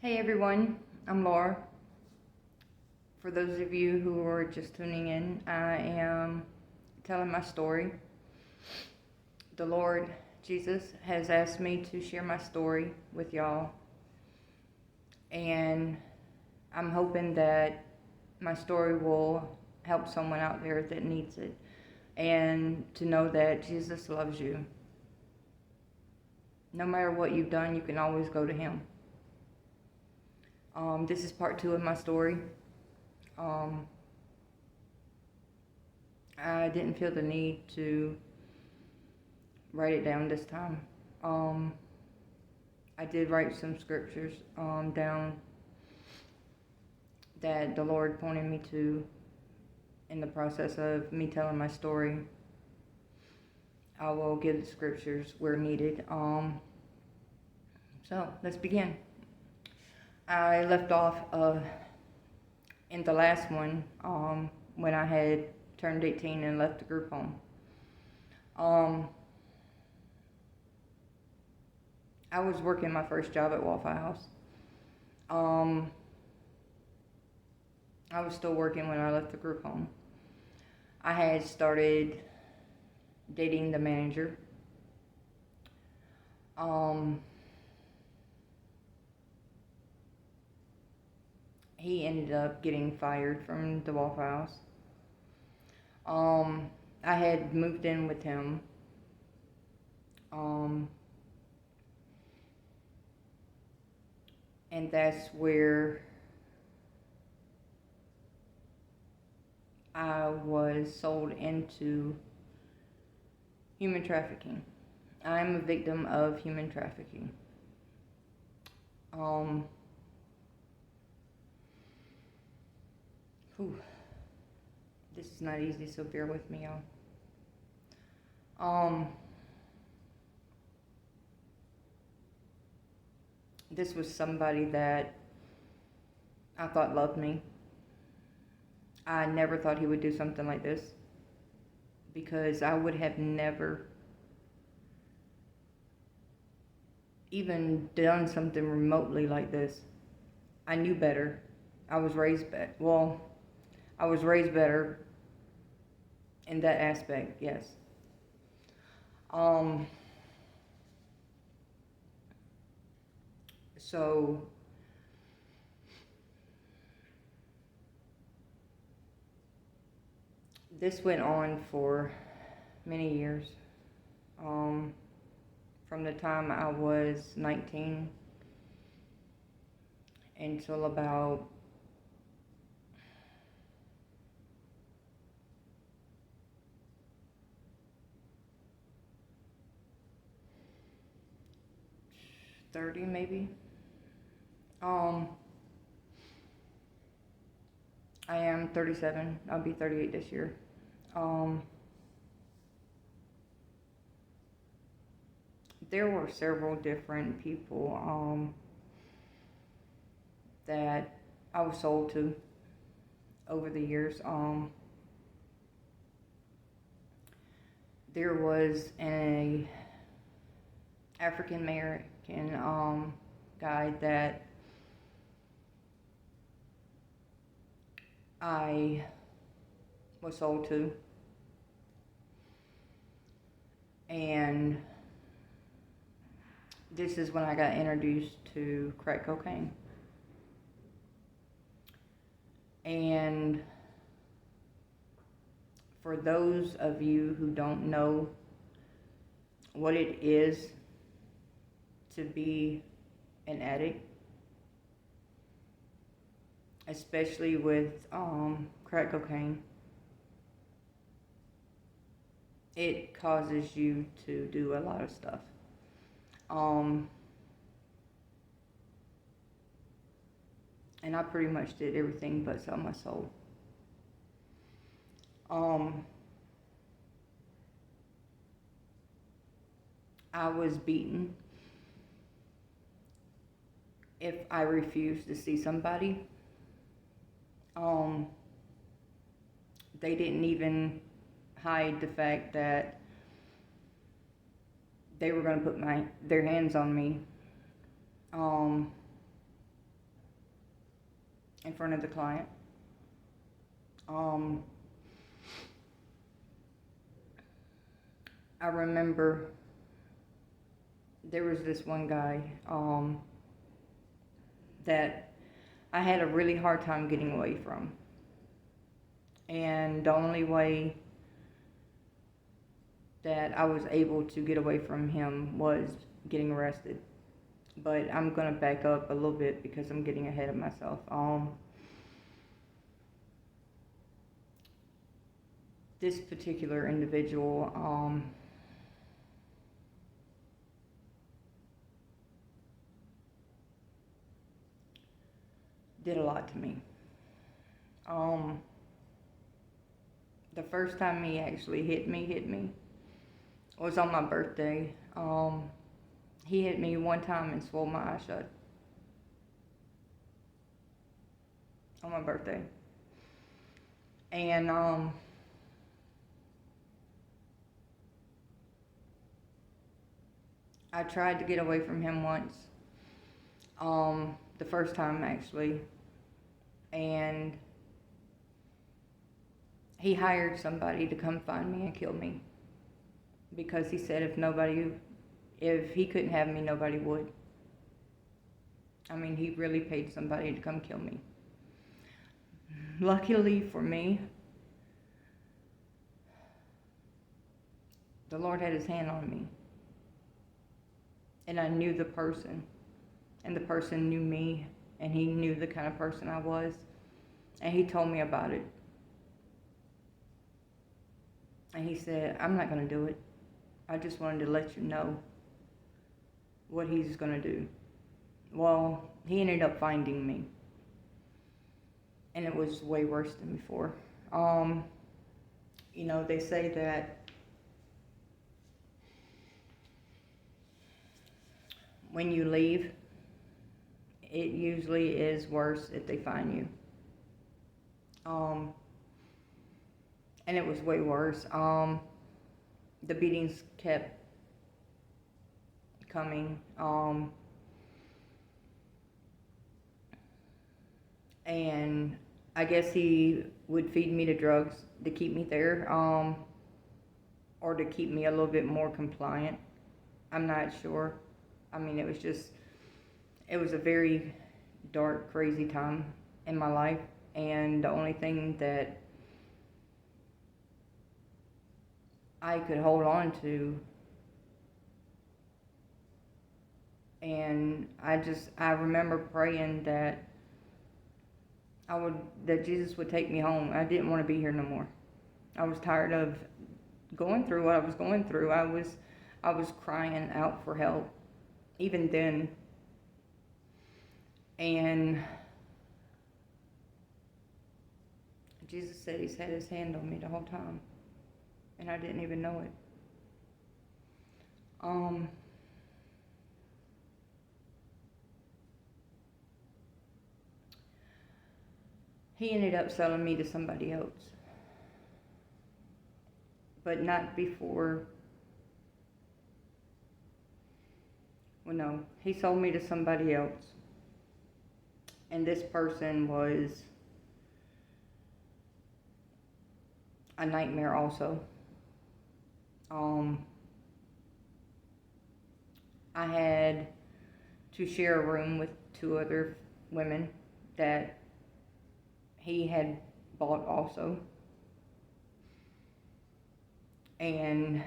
Hey everyone, I'm Laura. For those of you who are just tuning in, I am telling my story. The Lord Jesus has asked me to share my story with y'all, and I'm hoping that my story will help someone out there that needs it, and to know that Jesus loves you. No matter what you've done, you can always go to Him. This is part 2 of my story. I didn't feel the need to write it down this time. I did write some scriptures down that the Lord pointed me to in the process of me telling my story. I will give the scriptures where needed. So let's begin. I left off in the last one when I had turned 18 and left the group home. I was working my first job at YHWH. I was still working when I left the group home. I had started dating the manager. He ended up getting fired from the Waffle House. I had moved in with him. And that's where I was sold into human trafficking. I'm a victim of human trafficking. This is not easy, so bear with me, y'all. This was somebody that I thought loved me. I never thought he would do something like this, because I would have never even done something remotely like this. I knew better. I was raised I was raised better in that aspect, yes. So this went on for many years. From the time I was 19 until about 30 maybe. I am 37. I'll be 38 this year. There were several different people that I was sold to over the years. There was an African American guy that I was sold to, and this is when I got introduced to crack cocaine. And for those of you who don't know what it is to be an addict, especially with crack cocaine, it causes you to do a lot of stuff. And I pretty much did everything but sell my soul. I was beaten if I refused to see somebody. They didn't even hide the fact that they were going to put their hands on me. in front of the client. I remember there was this one guy that I had a really hard time getting away from. And the only way that I was able to get away from him was getting arrested. But I'm going to back up a little bit because I'm getting ahead of myself. This particular individual, did a lot to me. The first time he actually hit me was on my birthday. He hit me one time and swole my eye shut on my birthday. And I tried to get away from him once, the first time actually, and he hired somebody to come find me and kill me because he said if he couldn't have me, nobody would. I mean, he really paid somebody to come kill me. Luckily for me, the Lord had his hand on me. And I knew the person. And the person knew me. And he knew the kind of person I was. And he told me about it. And he said, I'm not going to do it. I just wanted to let you know what he's going to do. Well, he ended up finding me. And it was way worse than before. You know, they say that when you leave, it usually is worse if they find you. And it was way worse. The beatings kept coming. And I guess he would feed me the drugs to keep me there, or to keep me a little bit more compliant. I'm not sure. I mean, it was a very dark, crazy time in my life, and the only thing that I could hold on to, and I remember praying that Jesus would take me home. I didn't want to be here no more. I was tired of going through what I was going through. I was crying out for help, even then. And Jesus said he's had his hand on me the whole time. And I didn't even know it. He ended up selling me to somebody else. But not before. Well, no. He sold me to somebody else. And this person was a nightmare also. I had to share a room with 2 other women that he had bought also. And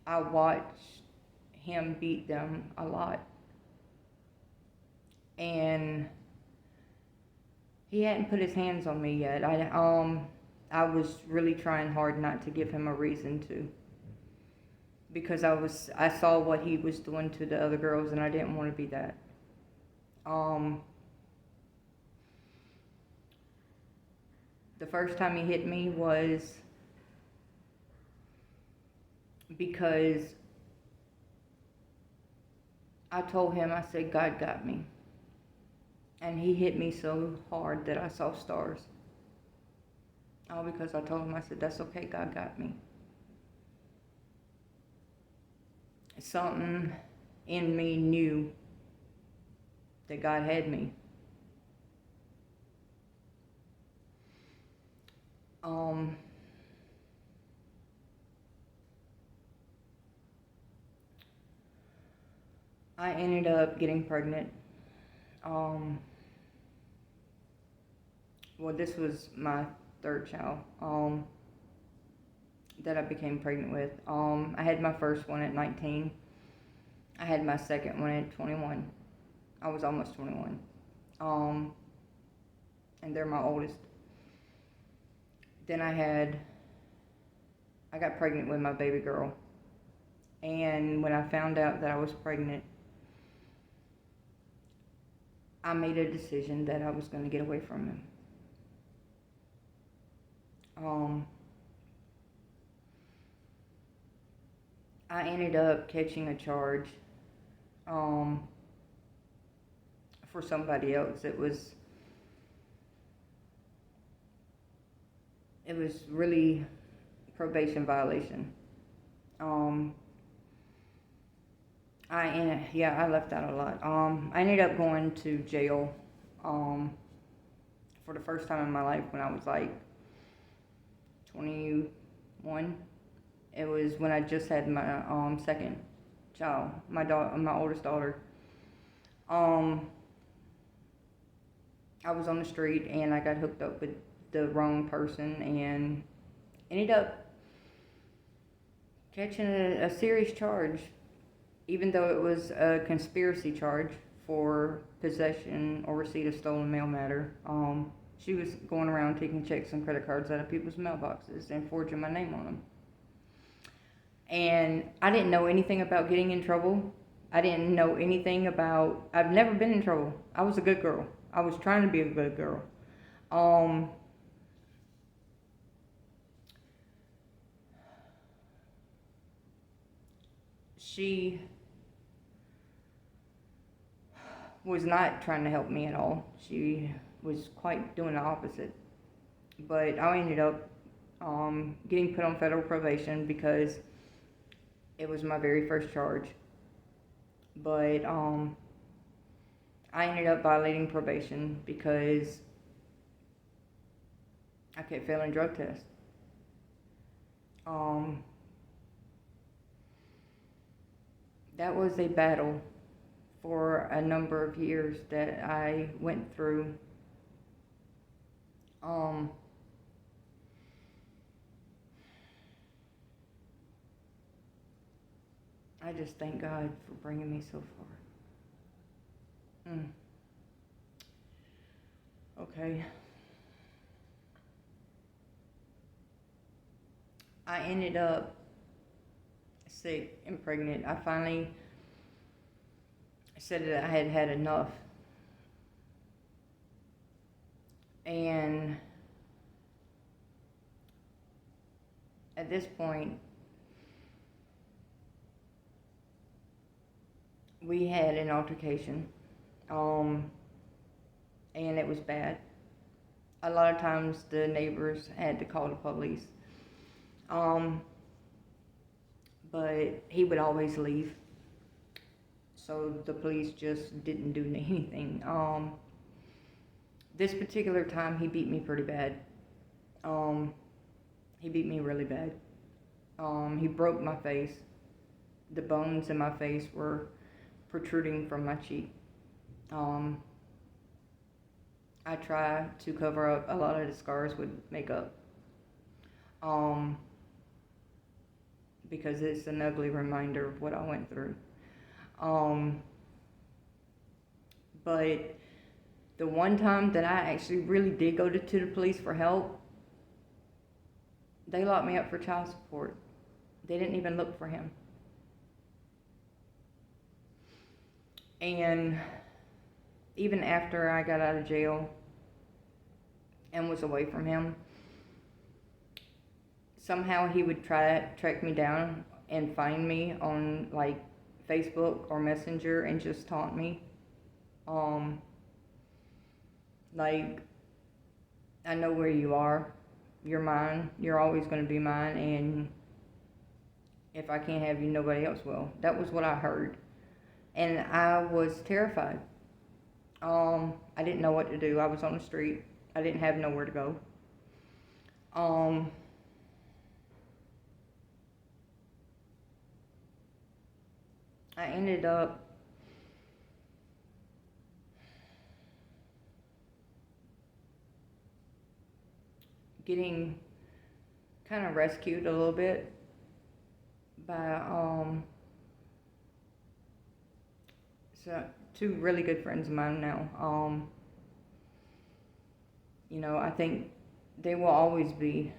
I watched him beat them a lot. And he hadn't put his hands on me yet. I was really trying hard not to give him a reason to. Because I saw what he was doing to the other girls, and I didn't want to be that. The first time he hit me was because I told him, I said, God got me. And he hit me so hard that I saw stars. All because I told him, I said, that's okay, God got me. Something in me knew that God had me. Um, I ended up getting pregnant. Um, well, this was my third child that I became pregnant with. I had my first one at 19. I had my second one at 21. I was almost 21. And they're my oldest. Then I got pregnant with my baby girl. And when I found out that I was pregnant, I made a decision that I was going to get away from him. I ended up catching a charge for somebody else. It was really probation violation. I left out a lot. I ended up going to jail for the first time in my life when I was like 21. It was when I just had my second child, my oldest daughter. I was on the street and I got hooked up with the wrong person and ended up catching a serious charge, even though it was a conspiracy charge for possession or receipt of stolen mail matter. She was going around taking checks and credit cards out of people's mailboxes and forging my name on them. And I didn't know anything about getting in trouble. I didn't know anything about, I've never been in trouble. I was a good girl. I was trying to be a good girl. She was not trying to help me at all. She was quite doing the opposite. But I ended up getting put on federal probation because it was my very first charge. But I ended up violating probation because I kept failing drug tests. That was a battle for a number of years that I went through. I just thank God for bringing me so far. Okay. I ended up sick and pregnant. I finally said that I had had enough. And at this point, we had an altercation, and it was bad. A lot of times the neighbors had to call the police. But he would always leave. So the police just didn't do anything. This particular time he beat me pretty bad. He beat me really bad. He broke my face. The bones in my face were protruding from my cheek. I try to cover up a lot of the scars with makeup. Because it's an ugly reminder of what I went through. But the one time that I actually really did go to the police for help, they locked me up for child support. They didn't even look for him. And even after I got out of jail and was away from him, somehow he would try to track me down and find me on like Facebook or Messenger and just taunt me. Like, I know where you are. You're mine. You're always going to be mine. And if I can't have you, nobody else will. That was what I heard. And I was terrified. I didn't know what to do. I was on the street. I didn't have nowhere to go. Um, I ended up getting kind of rescued a little bit by so two really good friends of mine now. I think they will always be.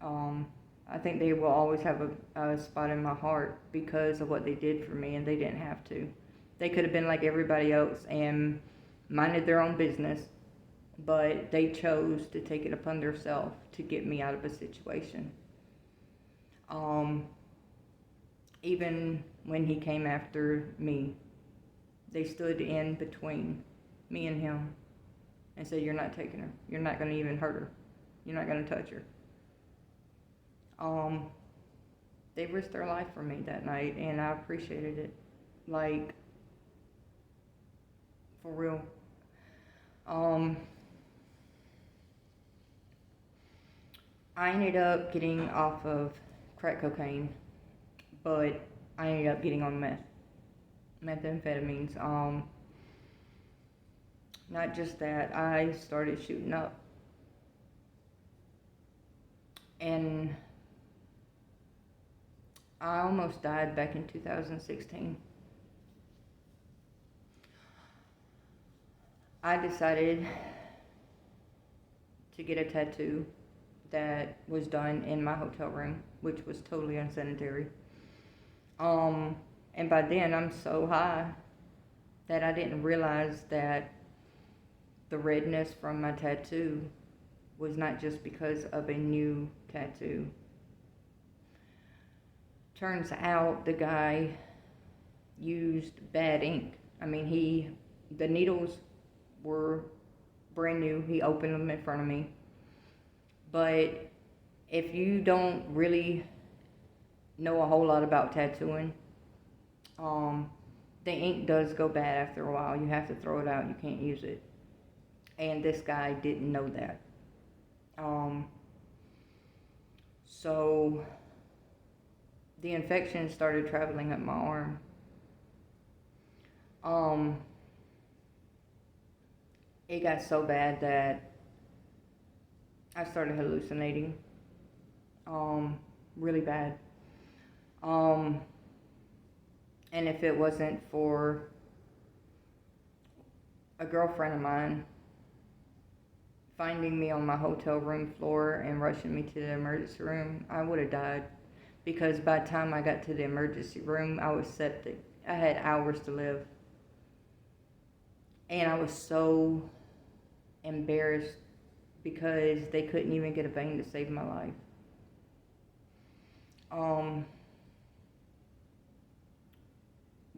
I think they will always have a spot in my heart because of what they did for me, and they didn't have to. They could have been like everybody else and minded their own business, but they chose to take it upon themselves to get me out of a situation. Even when he came after me, they stood in between me and him and said, "You're not taking her. You're not going to even hurt her. You're not going to touch her." They risked their life for me that night, and I appreciated it, like, for real. I ended up getting off of crack cocaine, but I ended up getting on methamphetamines. Not just that, I started shooting up, and I almost died back in 2016. I decided to get a tattoo that was done in my hotel room, which was totally unsanitary. And by then I'm so high that I didn't realize that the redness from my tattoo was not just because of a new tattoo. Turns out the guy used bad ink. I mean, the needles were brand new. He opened them in front of me. But if you don't really know a whole lot about tattooing, the ink does go bad after a while. You have to throw it out. You can't use it. And this guy didn't know that. So the infection started traveling up my arm. It got so bad that I started hallucinating. Really bad. And if it wasn't for a girlfriend of mine finding me on my hotel room floor and rushing me to the emergency room, I would have died. Because by the time I got to the emergency room, I was septic. I had hours to live. And I was so embarrassed because they couldn't even get a vein to save my life.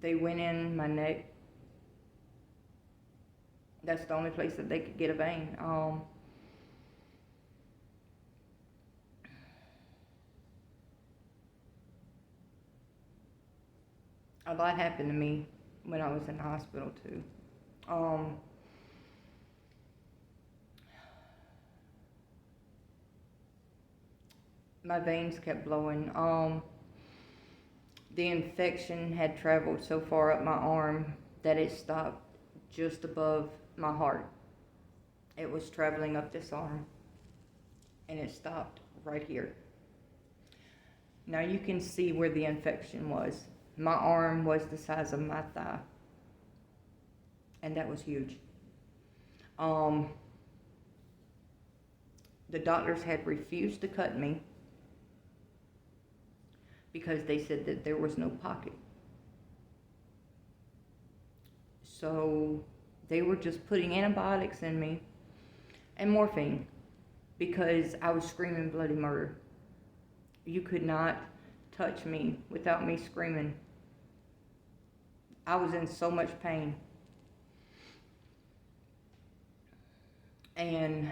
They went in my neck. That's the only place that they could get a vein. A lot happened to me when I was in the hospital too. My veins kept blowing. The infection had traveled so far up my arm that it stopped just above my heart. It was traveling up this arm, and it stopped right here. Now you can see where the infection was. My arm was the size of my thigh, and that was huge. The doctors had refused to cut me because they said that there was no pocket. So they were just putting antibiotics in me and morphine because I was screaming bloody murder. You could not touch me without me screaming. I was in so much pain. And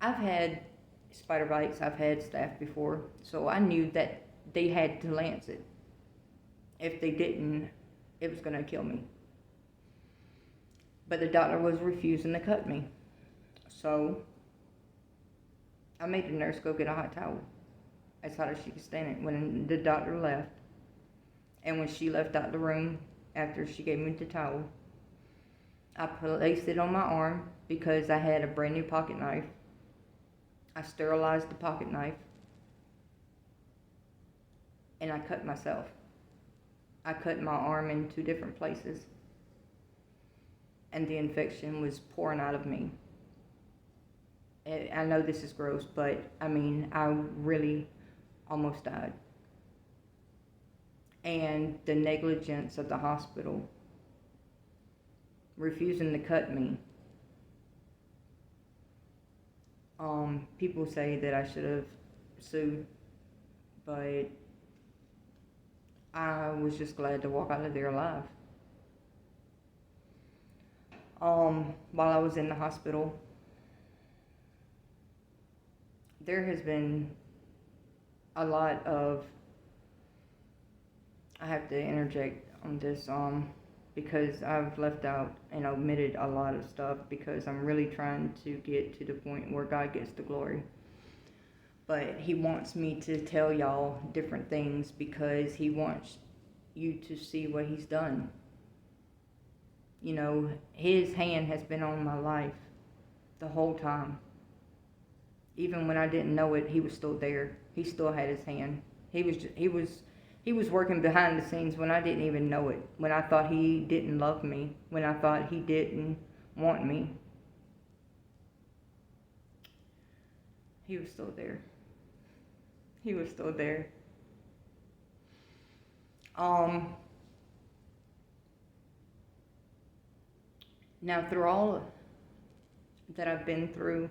I've had spider bites, I've had staph before, so I knew that they had to lance it. If they didn't, it was going to kill me. But the doctor was refusing to cut me. So I made the nurse go get a hot towel as hot as she could stand it when the doctor left. And when she left out the room after she gave me the towel, I placed it on my arm because I had a brand new pocket knife. I sterilized the pocket knife and I cut myself. I cut my arm in 2 different places and the infection was pouring out of me. I know this is gross, but I mean, I really almost died. And the negligence of the hospital refusing to cut me. People say that I should have sued, but I was just glad to walk out of there alive. While I was in the hospital, there has been a lot of, I have to interject on this, because I've left out and omitted a lot of stuff because I'm really trying to get to the point where God gets the glory. But He wants me to tell y'all different things because He wants you to see what He's done. You know, His hand has been on my life the whole time. Even when I didn't know it, He was still there. He still had His hand. He was working behind the scenes when I didn't even know it. When I thought He didn't love me. When I thought He didn't want me. He was still there. He was still there. Now through all that I've been through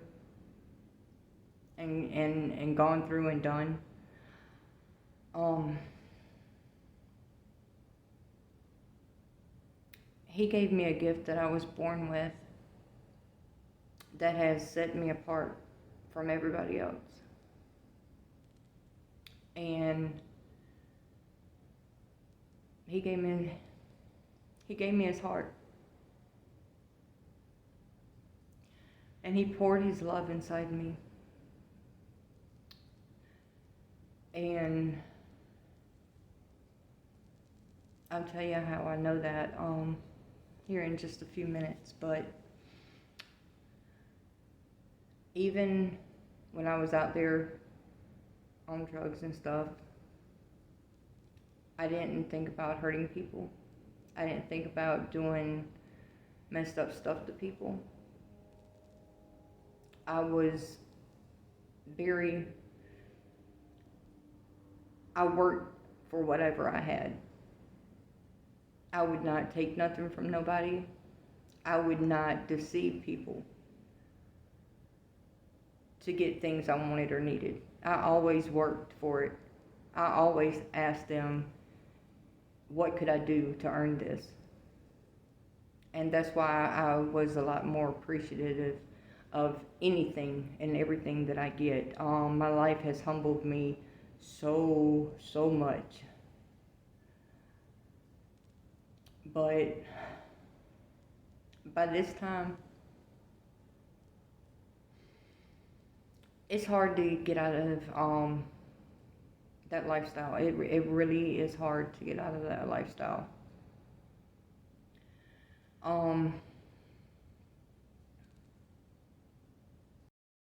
and gone through and done, He gave me a gift that I was born with that has set me apart from everybody else. And He gave me His heart. And He poured His love inside me. And I'll tell you how I know that here in just a few minutes. But even when I was out there on drugs and stuff, I didn't think about hurting people. I didn't think about doing messed up stuff to people. I worked for whatever I had. I would not take nothing from nobody. I would not deceive people to get things I wanted or needed. I always worked for it. I always asked them, what could I do to earn this? And that's why I was a lot more appreciative of anything and everything that I get. My life has humbled me so much. But by this time, it's hard to get out of that lifestyle. It really is hard to get out of that lifestyle.